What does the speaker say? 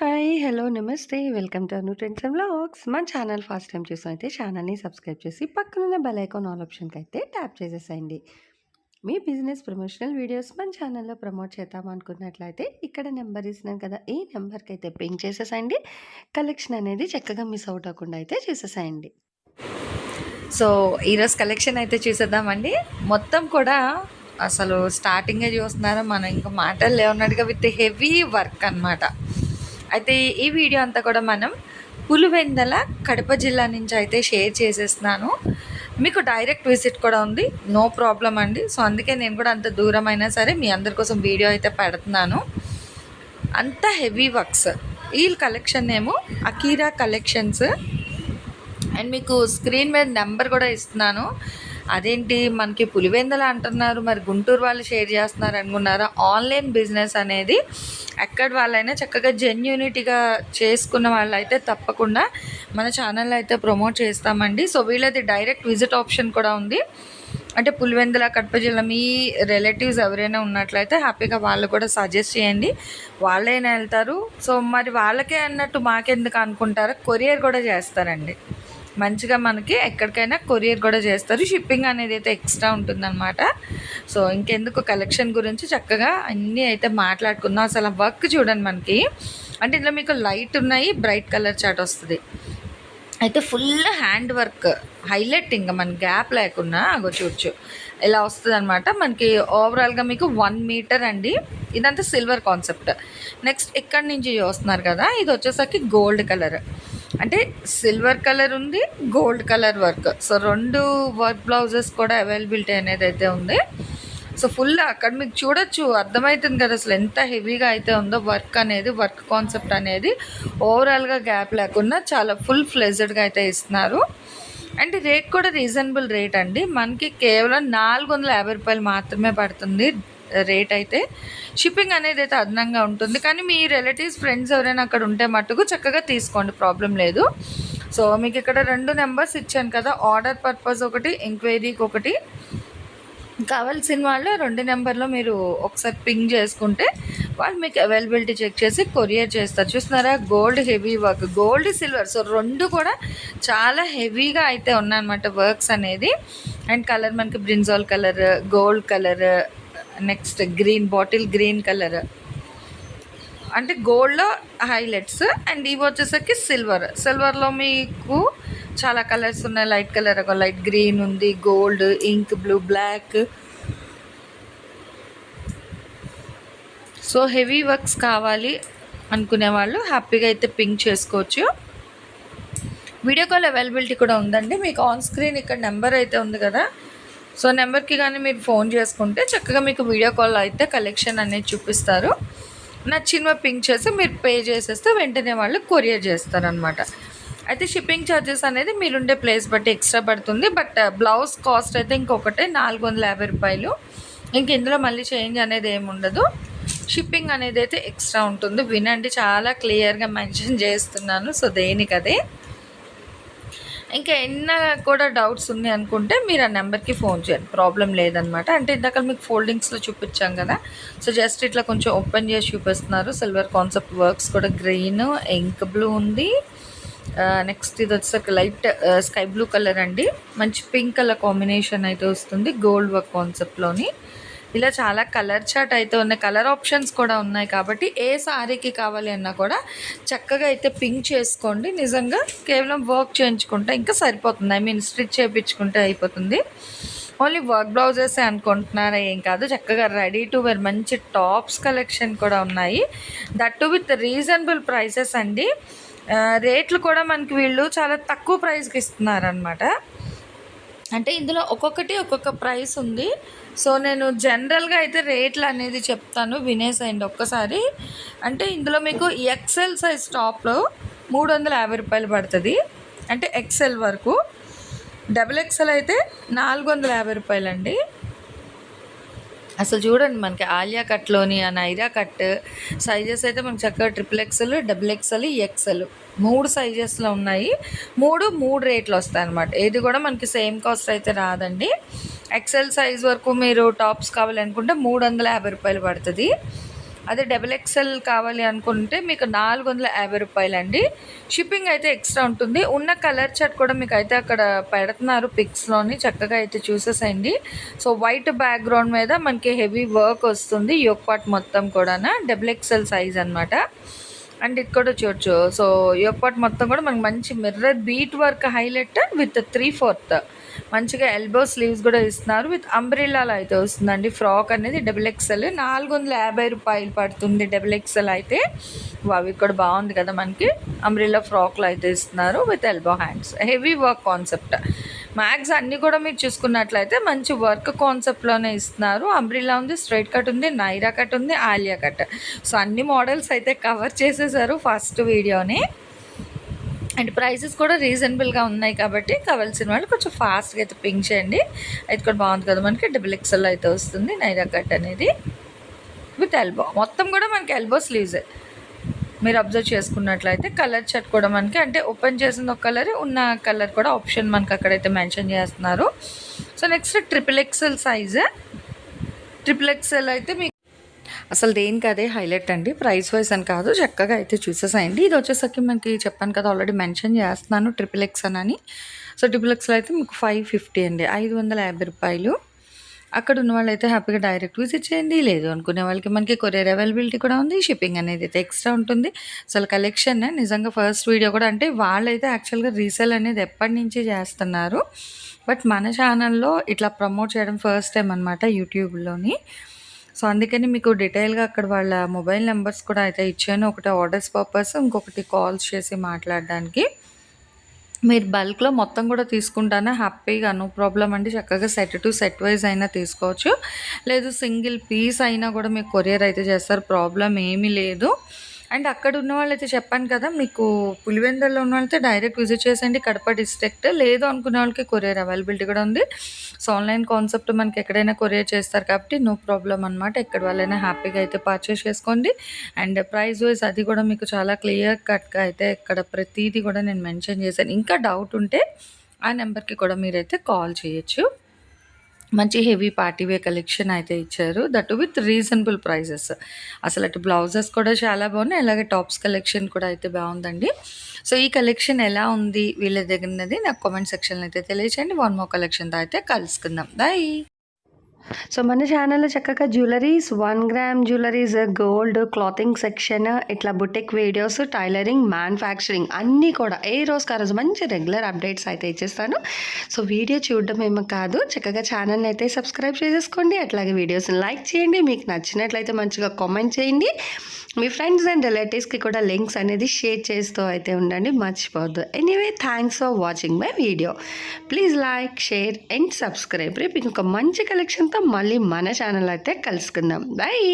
Hi! Hello! నమస్తే. Welcome to Anu trends and vlogs. మన channel first time చూసినైతే ఛానల్‌ని subscribe చేసి పక్కనున్న బెల్ ఐకాన్ ఆల్ ఆప్షన్‌కైతే ట్యాప్ చేసేసేయండి. మీ బిజినెస్ ప్రమోషనల్ వీడియోస్ మన ఛానల్‌లో ప్రమోట్ చేద్దామనుకున్నట్లయితే ఇక్కడ నెంబర్ ఇస్తున్నాను కదా! ఈ నెంబర్‌కైతే పింగ్ చేసేసేయండి. కలెక్షన్ అనేది చక్కగా మిస్ అవుట్ అవ్వకుండా అయితే చూసేసేయండి. సో ఈరోజు కలెక్షన్ అయితే చూసేద్దామండి. మొత్తం కూడా అసలు స్టార్టింగే చూస్తున్నారు. మనం ఇంకా మాటలు లేవన్నట్టుగా విత్ హెవీ వర్క్ అనమాట. అయితే ఈ వీడియో అంతా కూడా మనం పులివెందల కడప జిల్లా నుంచి అయితే షేర్ చేసేస్తున్నాను. మీకు డైరెక్ట్ విజిట్ కూడా ఉంది, నో ప్రాబ్లం అండి. సో అందుకే నేను కూడా అంత దూరం అయినా సరే మీ అందరి కోసం వీడియో అయితే పెడుతున్నాను. అంత హెవీ వర్క్స్. ఈ కలెక్షన్ ఏమో అకీరా కలెక్షన్స్. అండ్ మీకు స్క్రీన్ మీద నెంబర్ కూడా ఇస్తున్నాను. అదేంటి మనకి పులివెందల అంటున్నారు, మరి గుంటూరు వాళ్ళు షేర్ చేస్తున్నారు అనుకున్నారా? ఆన్లైన్ బిజినెస్ అనేది ఎక్కడ వాళ్ళైనా చక్కగా జెన్యూనిటీగా చేసుకున్న వాళ్ళైతే తప్పకుండా మన ఛానల్లో అయితే ప్రమోట్ చేస్తామండి. సో వీళ్ళది డైరెక్ట్ విజిట్ ఆప్షన్ కూడా ఉంది. అంటే పులివెందుల కడప జిల్లా మీ రిలేటివ్స్ ఎవరైనా ఉన్నట్లయితే హ్యాపీగా వాళ్ళు కూడా సజెస్ట్ చేయండి, వాళ్ళైనా వెళ్తారు. సో మరి వాళ్ళకే అన్నట్టు మాకెందుకు అనుకుంటారా, కొరియర్ కూడా చేస్తారండి. మంచిగా మనకి ఎక్కడికైనా కొరియర్ కూడా చేస్తారు. షిప్పింగ్ అనేది అయితే ఎక్స్ట్రా ఉంటుందన్నమాట. సో ఇంకెందుకు కలెక్షన్ గురించి చక్కగా అన్నీ అయితే మాట్లాడుకుందాం. అసలు వర్క్ చూడండి మనకి, అంటే ఇందులో మీకు లైట్ ఉన్నాయి, బ్రైట్ కలర్ చాట్ వస్తుంది. అయితే ఫుల్ హ్యాండ్ వర్క్ హైలైట్, ఇంకా మన గ్యాప్ లేకుండా అగో చూడచ్చు ఇలా వస్తుంది అనమాట. మనకి ఓవరాల్గా మీకు 1 మీటర్ అండి. ఇదంతా సిల్వర్ కాన్సెప్ట్. నెక్స్ట్ ఇక్కడ నుంచి చూస్తున్నారు కదా, ఇది వచ్చేసరికి గోల్డ్ కలర్. అంటే సిల్వర్ కలర్ ఉంది, gold colour work. So 2 work blouses కూడా అవైలబిలిటీ అనేది అయితే ఉంది. సో ఫుల్ అక్కడ మీకు చూడొచ్చు, అర్థమవుతుంది కదా అసలు ఎంత హెవీగా అయితే ఉందో వర్క్ అనేది. వర్క్ కాన్సెప్ట్ అనేది ఓవరాల్గా గ్యాప్ లేకుండా చాలా ఫుల్ ఫ్లెజ్డ్గా అయితే ఇస్తున్నారు. అండ్ రేట్ కూడా రీజనబుల్ రేట్ అండి. మనకి కేవలం 450 రూపాయలు మాత్రమే పడుతుంది రేట్ అయితే. షిప్పింగ్ అనేది అయితే అదనంగా ఉంటుంది, కానీ మీ రిలేటివ్స్ ఫ్రెండ్స్ ఎవరైనా అక్కడ ఉంటే మట్టుకు చక్కగా తీసుకోండి, ప్రాబ్లం లేదు. సో మీకు ఇక్కడ 2 నెంబర్స్ ఇచ్చాను కదా, ఆర్డర్ పర్పస్ ఒకటి, ఎంక్వైరీకి ఒకటి. కావాల్సిన వాళ్ళు 2 నెంబర్లో మీరు ఒకసారి పింగ్ చేసుకుంటే వాళ్ళు మీకు అవైలబిలిటీ చెక్ చేసి కొరియర్ చేస్తారు. చూస్తున్నారా, gold heavy work, gold silver. So 2 కూడా చాలా హెవీగా అయితే ఉన్నాయన్నమాట వర్క్స్ అనేది. అండ్ కలర్ మనకి brinjal colour, gold colour, next green, bottle green colour, అంటే గోల్డ్లో హైలైట్స్. అండ్ ఇవి వచ్చేసరికి సిల్వర్లో మీకు చాలా కలర్స్ ఉన్నాయి. లైట్ కలర్, ఒక లైట్ గ్రీన్ ఉంది, gold, ink blue, black. So heavy works కావాలి అనుకునే వాళ్ళు హ్యాపీగా అయితే పింక్ చేసుకోవచ్చు. వీడియో కాల్ అవైలబిలిటీ కూడా ఉందండి. మీకు ఆన్ స్క్రీన్ ఇక్కడ నెంబర్ అయితే ఉంది కదా, సో నెంబర్కి కానీ మీరు ఫోన్ చేసుకుంటే చక్కగా మీకు వీడియో కాల్ అయితే కలెక్షన్ అనేది చూపిస్తారు. నచ్చిన పింక్ చేసి మీరు పే చేసేస్తే వెంటనే వాళ్ళు కొరియర్ చేస్తారనమాట. అయితే షిప్పింగ్ ఛార్జెస్ అనేది మీరుండే ప్లేస్ బట్టి ఎక్స్ట్రా పడుతుంది. బట్ బ్లౌజ్ కాస్ట్ అయితే ఇంకొకటే 450 రూపాయలు. ఇంక ఇందులో మళ్ళీ చేంజ్ అనేది ఏమి ఉండదు. షిప్పింగ్ అనేది అయితే ఎక్స్ట్రా ఉంటుంది. వినండి, చాలా క్లియర్గా మెన్షన్ చేస్తున్నాను. సో దేనికదే. ఇంకా ఎన్న కూడా డౌట్స్ ఉన్నాయి అనుకుంటే మీరు ఆ నెంబర్కి ఫోన్ చేయండి, ప్రాబ్లం లేదనమాట. అంటే ఇందాక మీకు ఫోల్డింగ్స్లో చూపించాం కదా, సో జస్ట్ ఇట్లా కొంచెం ఓపెన్ చేసి చూపిస్తున్నారు. సిల్వర్ కాన్సెప్ట్ వర్క్స్ కూడా గ్రీన్, ఇంక్ బ్లూ ఉంది. నెక్స్ట్ ఇది వచ్చేసరికి లైట్ స్కై బ్లూ కలర్ అండి. మంచి పింక్ కలర్ కాంబినేషన్ అయితే వస్తుంది గోల్డ్ వర్క్ కాన్సెప్ట్లోని. ఇలా చాలా కలర్ చార్ట్ అయితే ఉన్నాయి, కలర్ ఆప్షన్స్ కూడా ఉన్నాయి. కాబట్టి ఏ సారీకి కావాలి అన్నా కూడా చక్కగా అయితే పింక్ చేసుకోండి. నిజంగా కేవలం వర్క్ చేయించుకుంటే ఇంకా సరిపోతుంది, ఐ మీన్ స్టిచ్ చేయించుకుంటే అయిపోతుంది. ఓన్లీ వర్క్ బ్లౌజెస్ అనుకుంటున్నారా? ఏం కాదు, చక్కగా రెడీ టు వేర్ మంచి టాప్స్ కలెక్షన్ కూడా ఉన్నాయి. That to with reasonable prices అండి. రేట్లు కూడా మనకి వీళ్ళు చాలా తక్కువ ప్రైస్కి ఇస్తున్నారనమాట. అంటే ఇందులో ఒక్కొక్కటి ఒక్కొక్క ప్రైస్ ఉంది. సో నేను జనరల్గా అయితే రేట్లు అనేది చెప్తాను, వినేసేయండి ఒక్కసారి. అంటే ఇందులో మీకు ఎక్సెల్ సైజ్ టాప్లో 350 రూపాయలు పడుతుంది, అంటే ఎక్సెల్ వరకు. డబుల్ ఎక్సెల్ అయితే 450 రూపాయలండి. అసలు చూడండి, మనకి ఆలియా కట్లోని ఆ నైరా కట్ సైజెస్ అయితే మనకి చక్కగా triple XL, double XL, XL 3 సైజెస్లో ఉన్నాయి. 3 రేట్లు వస్తాయి అన్నమాట. ఏది కూడా మనకి సేమ్ కాస్ట్ అయితే రాదండి. ఎక్సెల్ సైజ్ వరకు మీరు టాప్స్ కావాలనుకుంటే 350 రూపాయలు పడుతుంది. అదే డబుల్ ఎక్సెల్ కావాలి అనుకుంటే మీకు 450 రూపాయలండి. షిప్పింగ్ అయితే ఎక్స్ట్రా ఉంటుంది. ఉన్న కలర్ చార్ట్ కూడా మీకు అయితే అక్కడ పెడుతున్నారు పిక్స్లోని, చక్కగా అయితే చూసేసేయండి. సో వైట్ బ్యాక్గ్రౌండ్ మీద మనకి హెవీ వర్క్ వస్తుంది, యోక్ పార్ట్ మొత్తం కూడా డబుల్ ఎక్సెల్ సైజ్ అనమాట. అండ్ ఇది కూడా చూడొచ్చు. సో యోక్ పార్ట్ మొత్తం కూడా మనకి మంచి mirror bead work highlight with 3/4 మంచిగా ఎల్బో స్లీవ్స్ కూడా ఇస్తున్నారు. విత్ అంబ్రిల్లాలో అయితే వస్తుందండి. ఫ్రాక్ అనేది డబుల్ ఎక్సెల్ 450 రూపాయలు పడుతుంది డబుల్ ఎక్సెల్ అయితే. అవి కూడా బాగుంది కదా, మనకి అంబ్రిల్లా ఫ్రాక్లో అయితే ఇస్తున్నారు with elbow hands. Heavy work concept. Max అన్నీ కూడా మీరు చూసుకున్నట్లయితే మంచి వర్క్ కాన్సెప్ట్లోనే ఇస్తున్నారు. అంబ్రిల్లా ఉంది, స్ట్రైట్ కట్ ఉంది, నైరా కట్ ఉంది, ఆలియా కట్. సో అన్ని మోడల్స్ అయితే కవర్ చేసేసారు ఫస్ట్ వీడియోని. అండ్ ప్రైసెస్ కూడా రీజనబుల్గా ఉన్నాయి కాబట్టి కావాల్సిన వాళ్ళు కొంచెం ఫాస్ట్గా అయితే పింక్ చేయండి. అయితే కూడా బాగుంది కదా, మనకి డబుల్ ఎక్సెల్ అయితే వస్తుంది నైరా కట్ అనేది విత్ ఎల్బో. మొత్తం కూడా మనకి ఎల్బో స్లీవ్సే. మీరు అబ్జర్వ్ చేసుకున్నట్లయితే కలర్ చార్ట్ కూడా మనకి అంటే ఓపెన్ చేసిన ఒక కలర్, ఉన్న కలర్ కూడా ఆప్షన్ మనకి అక్కడైతే మెన్షన్ చేస్తున్నారు. So next triple XL size. Triple XL అయితే మీకు అసలు దేనికి అదే హైలైట్ అండి, ప్రైస్ వైజ్ అని కాదు, చక్కగా అయితే చూసేసాయండి. ఇది వచ్చేసరికి మనకి చెప్పాను కదా, ఆల్రెడీ మెన్షన్ చేస్తున్నాను ట్రిపుల్ ఎక్స్ అని. సో ట్రిపుల్ ఎక్స్లో అయితే మీకు 550 అండి, 550 రూపాయలు. అక్కడ ఉన్న వాళ్ళు అయితే హ్యాపీగా డైరెక్ట్ విజిట్ చేయండి. లేదు అనుకునే వాళ్ళకి మనకి కొరియర్ అవైలబిలిటీ కూడా ఉంది. షిప్పింగ్ అనేది అయితే ఎక్స్ట్రా ఉంటుంది. అసలు కలెక్షన్ నిజంగా ఫస్ట్ వీడియో కూడా అంటే వాళ్ళైతే యాక్చువల్గా రీసేల్ అనేది ఎప్పటి నుంచి చేస్తున్నారు, బట్ మన ఛానల్లో ఇట్లా ప్రమోట్ చేయడం ఫస్ట్ టైం అనమాట యూట్యూబ్లోని. సో అందుకని మీకు డీటెయిల్గా అక్కడ వాళ్ళ మొబైల్ నెంబర్స్ కూడా అయితే ఇచ్చాను. ఒకటి ఆర్డర్స్ పర్పస్, ఇంకొకటి కాల్స్ చేసి మాట్లాడడానికి. మీరు బల్క్లో మొత్తం కూడా తీసుకుంటానా హ్యాపీగా, నో ప్రాబ్లం అండి. చక్కగా సెట్ టు సెట్ వైజ్ అయినా తీసుకోవచ్చు, లేదు సింగిల్ పీస్ అయినా కూడా మీకు కొరియర్ అయితే చేస్తారు, ప్రాబ్లం ఏమీ లేదు. అండ్ అక్కడ ఉన్న వాళ్ళైతే చెప్పాను కదా, మీకు పులివెందుల్లో ఉన్న వాళ్ళైతే డైరెక్ట్ విజిట్ చేసేయండి, కడప డిస్ట్రిక్ట్. లేదు అనుకునే వాళ్ళకి కొరియర్ అవైలబిలిటీ కూడా ఉంది. సో ఆన్లైన్ కాన్సెప్ట్ మనకి ఎక్కడైనా కొరియర్ చేస్తారు కాబట్టి నో ప్రాబ్లం అనమాట. ఎక్కడ వాళ్ళైనా హ్యాపీగా అయితే పర్చేస్ చేసుకోండి. అండ్ ప్రైస్ వైజ్ అది కూడా మీకు చాలా క్లియర్ కట్గా అయితే ఇక్కడ ప్రతిదీ కూడా నేను మెన్షన్ చేశాను. ఇంకా డౌట్ ఉంటే ఆ నెంబర్కి కూడా మీరైతే కాల్ చేయొచ్చు. మంచి హెవీ పార్టీవేర్ కలెక్షన్ అయితే ఇచ్చారు, దట్ విత్ రీజనబుల్ ప్రైజెస్. అసలు అటు బ్లౌజెస్ కూడా చాలా బాగున్నాయి, అలాగే టాప్స్ కలెక్షన్ కూడా అయితే బాగుందండి. సో ఈ కలెక్షన్ ఎలా ఉంది వీళ్ళ దగ్గరన్నది నాకు కామెంట్ సెక్షన్లో అయితే తెలియచేయండి. వన్ మోర్ కలెక్షన్తో అయితే కలుసుకుందాం. బాయ్. సో మన ఛానల్లో చక్కగా jewelleries, 1 gram jewelleries, gold, clothing section, ఇట్లా బుటిక్ వీడియోస్, టైలరింగ్, మ్యానుఫ్యాక్చరింగ్ అన్నీ కూడా ఏ రోజుకి ఆ రోజు మంచి రెగ్యులర్ అప్డేట్స్ అయితే ఇచ్చేస్తాను. సో వీడియో చూడడం ఏమో కాదు, చక్కగా ఛానల్ని అయితే సబ్స్క్రైబ్ చేసేసుకోండి. అట్లాగే వీడియోస్ని లైక్ చేయండి, మీకు నచ్చినట్లయితే మంచిగా కామెంట్ చేయండి. మీ ఫ్రెండ్స్ అండ్ రిలేటివ్స్కి కూడా లింక్స్ అనేది షేర్ చేస్తూ అయితే ఉండండి, మర్చిపోవద్దు. Anyway, thanks for watching my video. Please like, share and subscribe. రేపు ఇంకొక మంచి కలెక్షన్తో మళ్ళీ మన ఛానల్ అయితే కలుసుకుందాం. బాయ్.